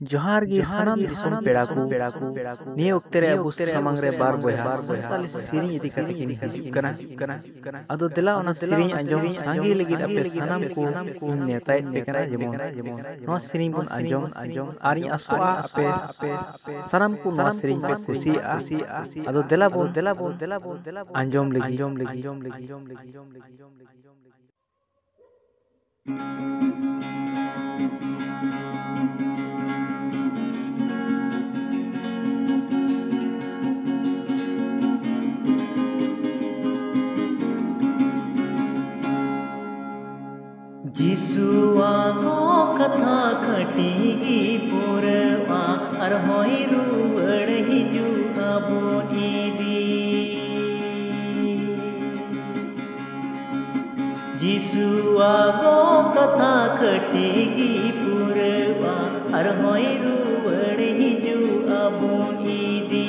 जोहार गी सानाम दिसोम पेड़ा को निये उक्ते रे अबु समंग रे बार बोया सानताली सिरिंग इदी काते किन हिजुक कना अदो दिला ओना सिरिंग अंजोम सांगे लगिद अपे सानाम को इन नेताय पे कना जेमोन नो सिरिंग बुन अंजोम आरी असोआ अपे सानाम को नो सिरिंग पे खुशी आ अदो दिला बोन अंजोम लगी जिसुआ को कथा खटीगी पुरवा और होई रुवड़ हिजुआ बोनीदी जिसुआ को कथा खटीगी पुरवा और होई रुवड़ हिजुआ बोनीदी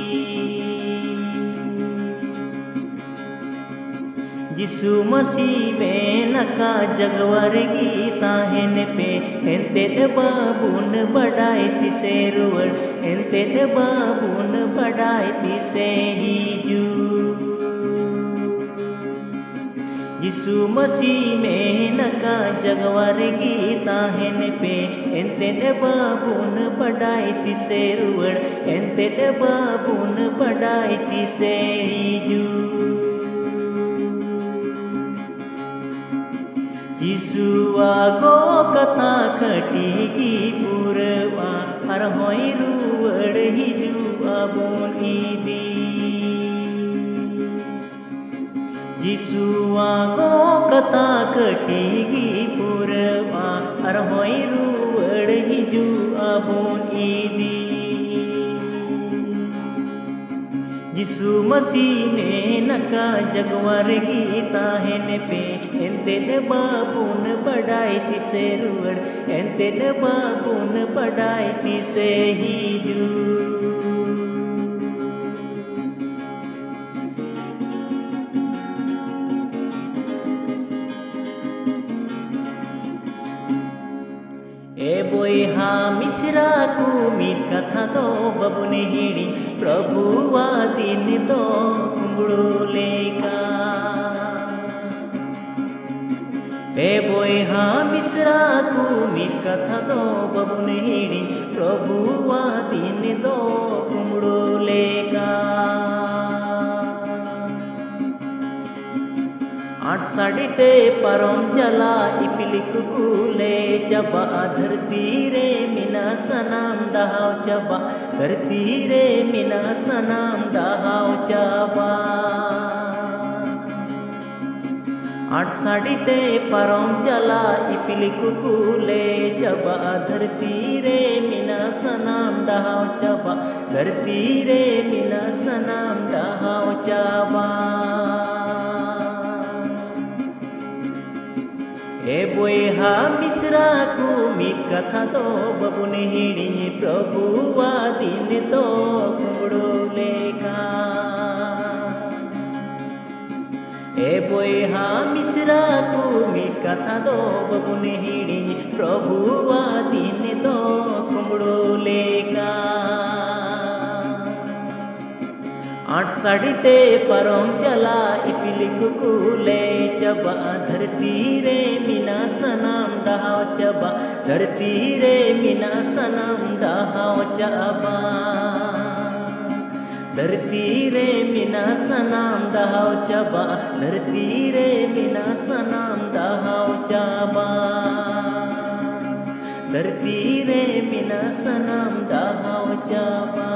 जिसु मसीह में नका जगवर गीता हेन पे एंते बाबुन बढ़ाई तिसे रुवड़ एंते बाबुन बढ़ाई तिसे हिजू जिसु मसीह में नका जगवर गीता हेन पे एंते बाबुन बढ़ाई तिसे रुवड़ एंते बाबुन बढ़ाई तिसे हिजू जिसुआ को कथा खटीगी पुरवा और होई रुवड़ हिजुआ बोनीदी जिसुआ को कथा खटीगी पुरवा और होई रुवड़ हिजुआ बोनीदी जिसु मसीह में नका जगवर गीता हेन पे एंते बाबुन बढ़ाई तिसे रुवड़ एंते बाबुन बढ़ाई तिसे हिजू ए बोयहा मिश्रा को मीट कथा दो बबुन हिड़ी प्रभुआ दिन दो कुंगड़ो लेका ए बोयहा मिश्रा को मीट कथा दो बबुन हिड़ी प्रभुआ दिन दो कुंगड़ो लेका आठ साड़ीते परम जला इपिली कुकुले चबा धरती रे मिना सनाम दहाव चबा धरती रे मिना सनाम दहाव चबा आठ साड़ीते परम जला इपिली कुकुले चबा धरती रे मिना सनाम दहाव चबा धरती रे मिना सनाम दहाव चबा ए बोयहा मिश्रा को मीट कथा दो बबुन हिड़ी प्रभुआ दिन दो कुंगड़ो लेका ए बोयहा मिश्रा को मीट कथा दो बबुन हिड़ी प्रभुआ दिन दो कुंगड़ो लेका आठ साड़ीते परम जला इपिली कुकुले चबा धरती रे मिना सनाम दहाव चबा धरती रे मिना सनाम दहाव चबा धरती रे मिना सनाम दहाव चबा धरती रे मिना सनाम दहाव चबा धरती रे मिना सनाम दहाव चबा